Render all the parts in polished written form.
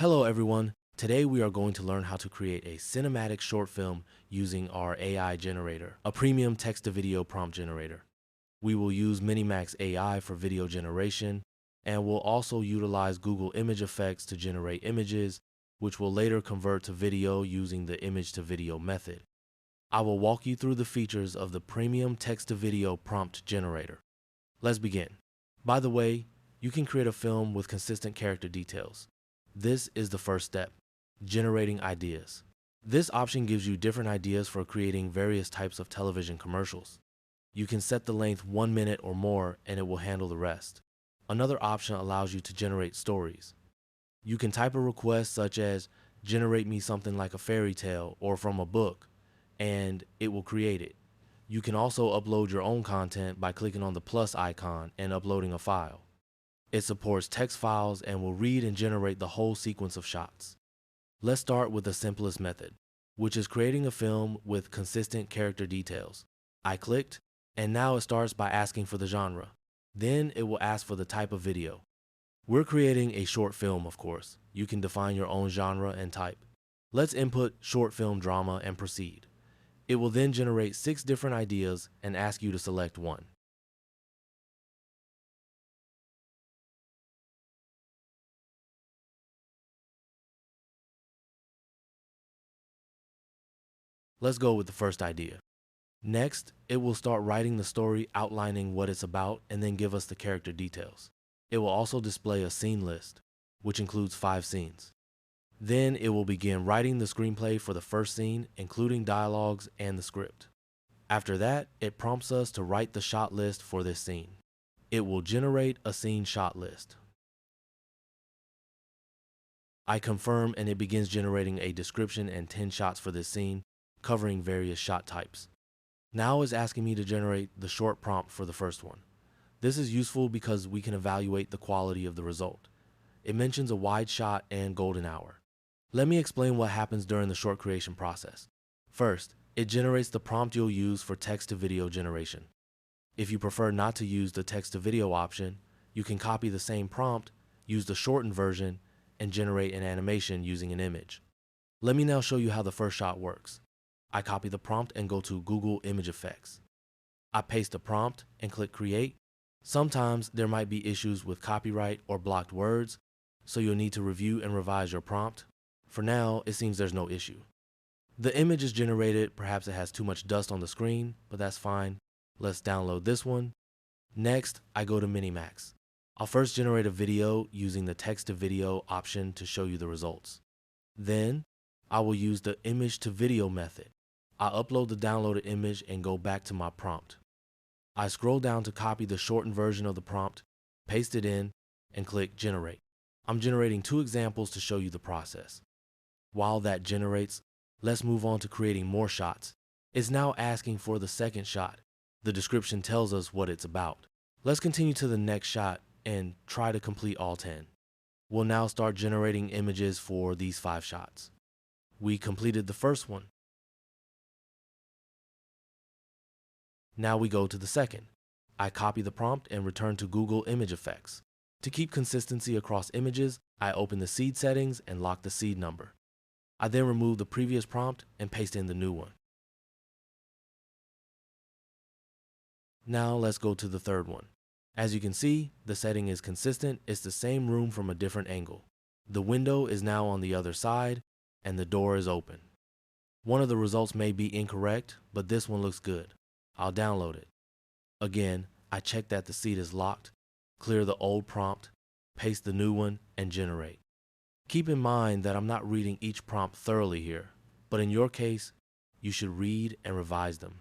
Hello everyone. Today we are going to learn how to create a cinematic short film using our AI generator, a premium text-to-video prompt generator. We will use Minimax AI for video generation, and we'll also utilize Google image effects to generate images, which will later convert to video using the image-to-video method. I will walk you through the features of the premium text-to-video prompt generator. Let's begin. By the way, you can create a film with consistent character details. This is the first step, generating ideas. This option gives you different ideas for creating various types of television commercials. You can set the length 1 minute or more and it will handle the rest. Another option allows you to generate stories. You can type a request such as, generate me something like a fairy tale or from a book, and it will create it. You can also upload your own content by clicking on the plus icon and uploading a file. It supports text files and will read and generate the whole sequence of shots. Let's start with the simplest method, which is creating a film with consistent character details. I clicked, and now it starts by asking for the genre. Then it will ask for the type of video. We're creating a short film, of course. You can define your own genre and type. Let's input short film drama and proceed. It will then generate 6 different ideas and ask you to select one. Let's go with the first idea. Next, it will start writing the story, outlining what it's about, and then give us the character details. It will also display a scene list, which includes 5 scenes. Then it will begin writing the screenplay for the first scene, including dialogues and the script. After that, it prompts us to write the shot list for this scene. It will generate a scene shot list. I confirm and it begins generating a description and 10 shots for this scene, covering various shot types. Now it's asking me to generate the short prompt for the first one. This is useful because we can evaluate the quality of the result. It mentions a wide shot and golden hour. Let me explain what happens during the short creation process. First, it generates the prompt you'll use for text-to-video generation. If you prefer not to use the text-to-video option, you can copy the same prompt, use the shortened version, and generate an animation using an image. Let me now show you how the first shot works. I copy the prompt and go to Google Image Effects. I paste the prompt and click Create. Sometimes there might be issues with copyright or blocked words, so you'll need to review and revise your prompt. For now, it seems there's no issue. The image is generated, perhaps it has too much dust on the screen, but that's fine. Let's download this one. Next, I go to Minimax. I'll first generate a video using the text-to-video option to show you the results. Then, I will use the image-to-video method. I upload the downloaded image and go back to my prompt. I scroll down to copy the shortened version of the prompt, paste it in, and click Generate. I'm generating 2 examples to show you the process. While that generates, let's move on to creating more shots. It's now asking for the second shot. The description tells us what it's about. Let's continue to the next shot and try to complete all 10. We'll now start generating images for these 5 shots. We completed the first one. Now we go to the second. I copy the prompt and return to Google Image Effects. To keep consistency across images, I open the seed settings and lock the seed number. I then remove the previous prompt and paste in the new one. Now let's go to the third one. As you can see, the setting is consistent. It's the same room from a different angle. The window is now on the other side and the door is open. One of the results may be incorrect, but this one looks good. I'll download it. Again, I check that the seed is locked, clear the old prompt, paste the new one, and generate. Keep in mind that I'm not reading each prompt thoroughly here, but in your case, you should read and revise them.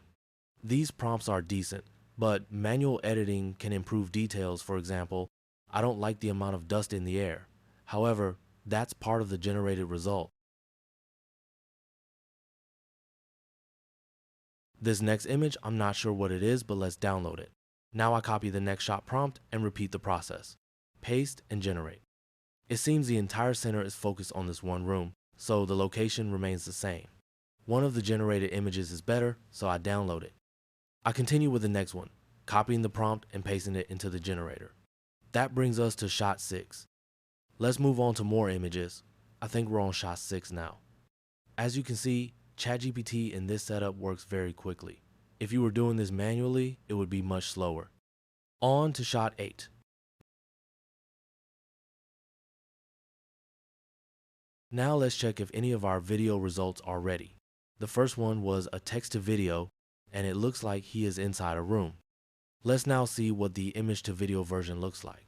These prompts are decent, but manual editing can improve details. For example, I don't like the amount of dust in the air. However, that's part of the generated result. This next image, I'm not sure what it is, but let's download it. Now I copy the next shot prompt and repeat the process. Paste and generate. It seems the entire center is focused on this one room, so the location remains the same. One of the generated images is better, so I download it. I continue with the next one, copying the prompt and pasting it into the generator. That brings us to shot 6. Let's move on to more images. I think we're on shot 6 now. As you can see, ChatGPT in this setup works very quickly. If you were doing this manually, it would be much slower. On to shot 8. Now let's check if any of our video results are ready. The first one was a text to video, and it looks like he is inside a room. Let's now see what the image to video version looks like.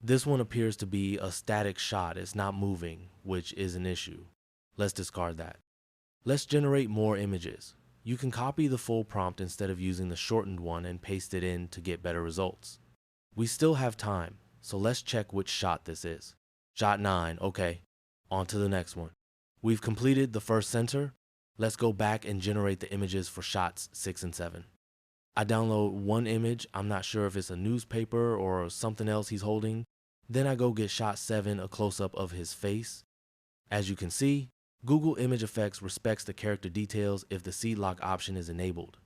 This one appears to be a static shot. It's not moving, which is an issue. Let's discard that. Let's generate more images. You can copy the full prompt instead of using the shortened one and paste it in to get better results. We still have time, so let's check which shot this is. Shot 9, okay. On to the next one. We've completed the first center. Let's go back and generate the images for shots 6 and 7. I download one image. I'm not sure if it's a newspaper or something else he's holding. Then I go get shot 7, a close-up of his face. As you can see, Google Image Effects respects the character details if the seed lock option is enabled.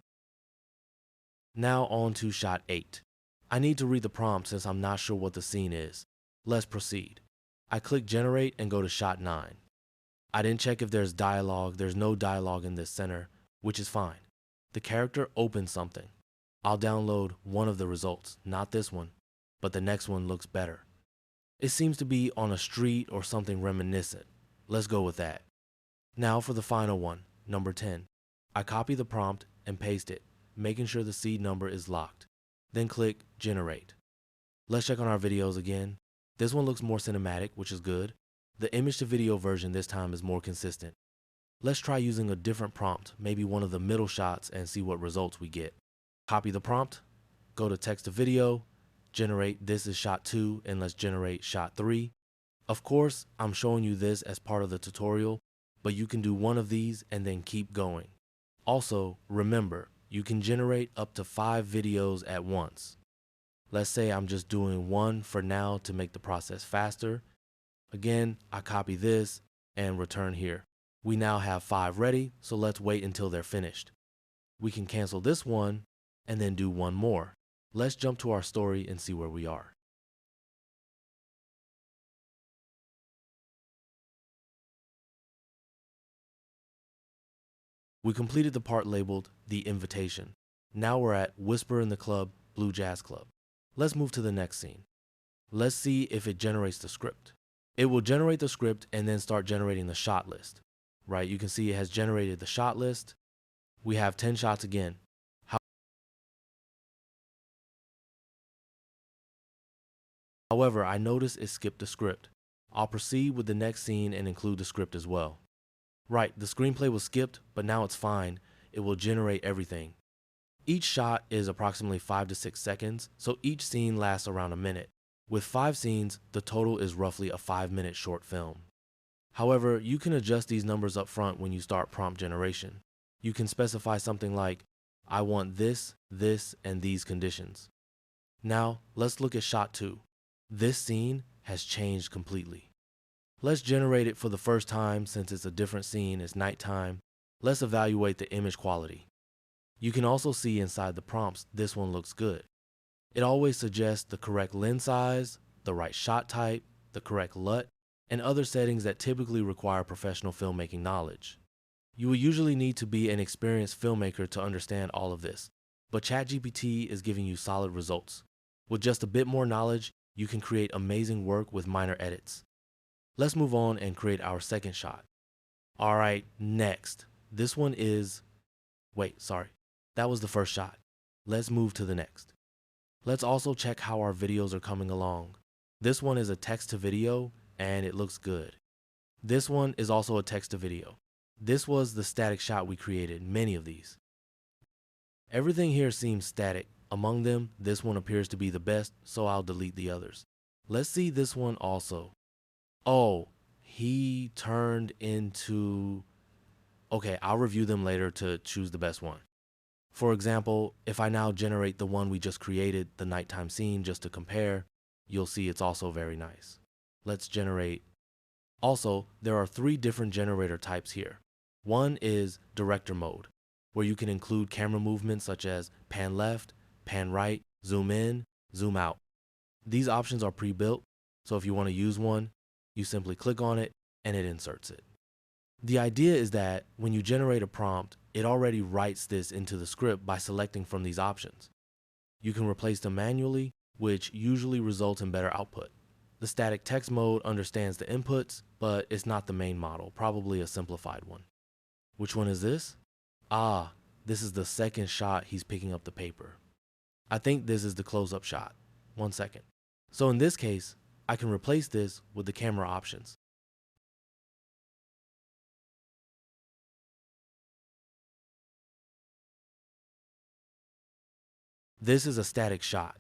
Now on to shot 8. I need to read the prompt since I'm not sure what the scene is. Let's proceed. I click generate and go to shot 9. I didn't check if there's dialogue. There's no dialogue in this center, which is fine. The character opens something. I'll download one of the results, not this one, but the next one looks better. It seems to be on a street or something reminiscent. Let's go with that. Now for the final one, number 10. I copy the prompt and paste it, making sure the seed number is locked. Then click generate. Let's check on our videos again. This one looks more cinematic, which is good. The image to video version this time is more consistent. Let's try using a different prompt, maybe one of the middle shots, and see what results we get. Copy the prompt, go to text to video, generate this is shot 2, and let's generate shot 3. Of course, I'm showing you this as part of the tutorial, but you can do one of these and then keep going. Also, remember, you can generate up to 5 videos at once. Let's say I'm just doing one for now to make the process faster. Again, I copy this and return here. We now have 5 ready, so let's wait until they're finished. We can cancel this one and then do one more. Let's jump to our story and see where we are. We completed the part labeled The Invitation. Now we're at Whisper in the Club, Blue Jazz Club. Let's move to the next scene. Let's see if it generates the script. It will generate the script and then start generating the shot list. Right, you can see it has generated the shot list. We have 10 shots again. However, I notice it skipped the script. I'll proceed with the next scene and include the script as well. Right, the screenplay was skipped, but now it's fine. It will generate everything. Each shot is approximately 5 to 6 seconds, so each scene lasts around a minute. With 5 scenes, the total is roughly a 5-minute short film. However, you can adjust these numbers up front when you start prompt generation. You can specify something like, I want this, this, and these conditions. Now, let's look at shot 2. This scene has changed completely. Let's generate it for the first time since it's a different scene, it's nighttime. Let's evaluate the image quality. You can also see inside the prompts, this one looks good. It always suggests the correct lens size, the right shot type, the correct LUT, and other settings that typically require professional filmmaking knowledge. You will usually need to be an experienced filmmaker to understand all of this, but ChatGPT is giving you solid results. With just a bit more knowledge, you can create amazing work with minor edits. Let's move on and create our second shot. All right, next. This one is, that was the first shot. Let's move to the next. Let's also check how our videos are coming along. This one is a text to video and it looks good. This one is also a text to video. This was the static shot we created, many of these. Everything here seems static. Among them, this one appears to be the best, so I'll delete the others. Let's see this one also. Oh, he turned into... Okay, I'll review them later to choose the best one. For example, if I now generate the one we just created, the nighttime scene, just to compare, you'll see it's also very nice. Let's generate. Also, there are 3 different generator types here. One is director mode, where you can include camera movements such as pan left, pan right, zoom in, zoom out. These options are pre-built, so if you want to use one, you simply click on it and it inserts it. The idea is that when you generate a prompt, it already writes this into the script by selecting from these options. You can replace them manually, which usually results in better output. The static text mode understands the inputs, but it's not the main model, probably a simplified one. Which one is this? Ah, this is the second shot he's picking up the paper. I think this is the close-up shot. 1 second. So in this case, I can replace this with the camera options. This is a static shot.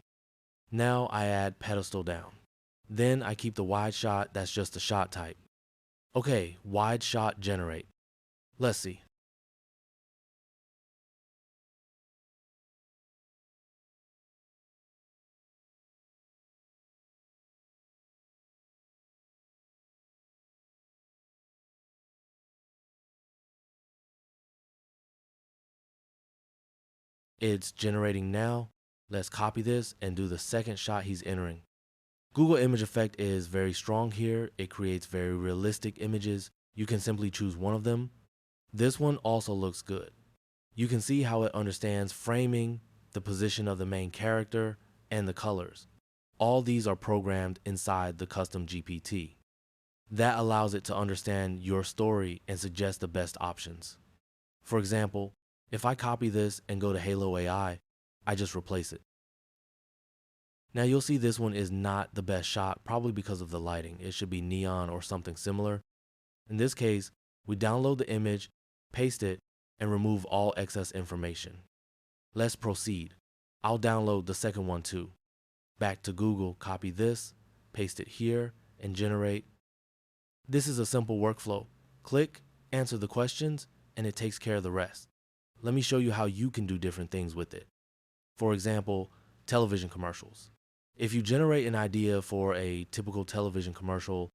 Now I add pedestal down. Then I keep the wide shot, that's just the shot type. Okay, wide shot generate. Let's see. It's generating now. Let's copy this and do the second shot he's entering. Google Image Effect is very strong here. It creates very realistic images. You can simply choose one of them. This one also looks good. You can see how it understands framing, the position of the main character, and the colors. All these are programmed inside the custom GPT. That allows it to understand your story and suggest the best options. For example, if I copy this and go to Halo AI, I just replace it. Now you'll see this one is not the best shot, probably because of the lighting. It should be neon or something similar. In this case, we download the image, paste it, and remove all excess information. Let's proceed. I'll download the second one too. Back to Google, copy this, paste it here, and generate. This is a simple workflow. Click, answer the questions, and it takes care of the rest. Let me show you how you can do different things with it. For example, television commercials. If you generate an idea for a typical television commercial,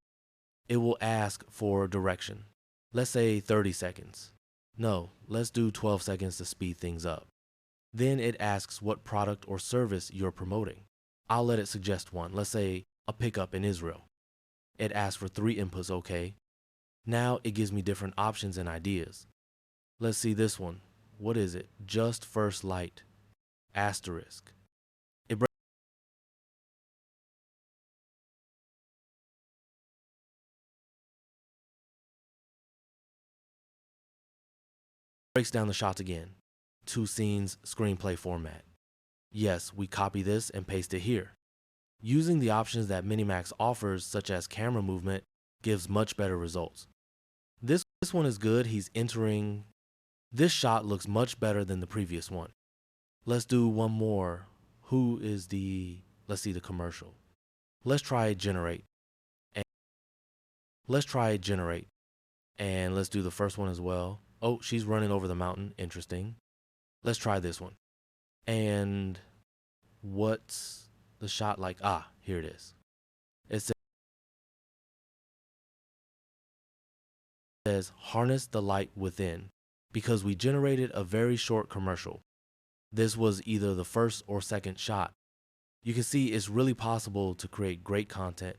it will ask for direction. Let's say 30 seconds. No, let's do 12 seconds to speed things up. Then it asks what product or service you're promoting. I'll let it suggest one. Let's say a pickup in Israel. It asks for 3 inputs, okay? Now it gives me different options and ideas. Let's see this one. What is it? Just first light. Asterisk. It breaks down the shots again. 2 scenes, screenplay format. Yes, we copy this and paste it here. Using the options that Minimax offers, such as camera movement, gives much better results. This one is good. He's entering. This shot looks much better than the previous one. Let's do one more. Let's see the commercial. Let's try generate. And And let's do the first one as well. Oh, she's running over the mountain. Interesting. Let's try this one. And what's the shot like? Ah, here it is. It says harness the light within because we generated a very short commercial. This was either the first or second shot. You can see it's really possible to create great content.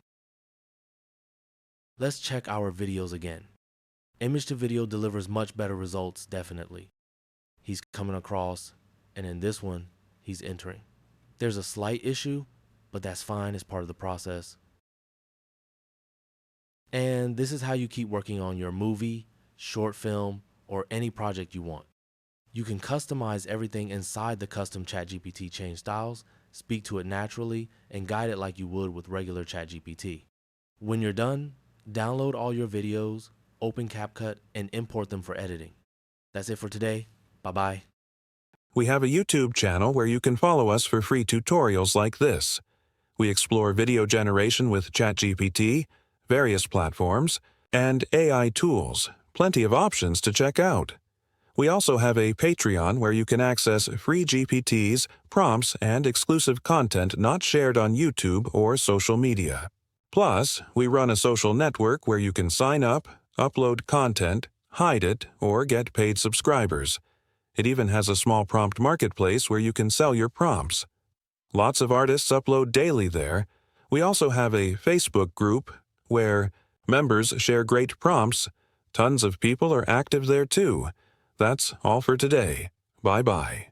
Let's check our videos again. Image to video delivers much better results, definitely. He's coming across, and in this one, he's entering. There's a slight issue, but that's fine, it's part of the process. And this is how you keep working on your movie, short film, or any project you want. You can customize everything inside the custom ChatGPT change styles, speak to it naturally, and guide it like you would with regular ChatGPT. When you're done, download all your videos, open CapCut, and import them for editing. That's it for today. Bye-bye. We have a YouTube channel where you can follow us for free tutorials like this. We explore video generation with ChatGPT, various platforms, and AI tools. Plenty of options to check out. We also have a Patreon where you can access free GPTs, prompts, and exclusive content not shared on YouTube or social media. Plus, we run a social network where you can sign up, upload content, hide it, or get paid subscribers. It even has a small prompt marketplace where you can sell your prompts. Lots of artists upload daily there. We also have a Facebook group where Members share great prompts. Tons of people are active there too. That's all for today. Bye-bye.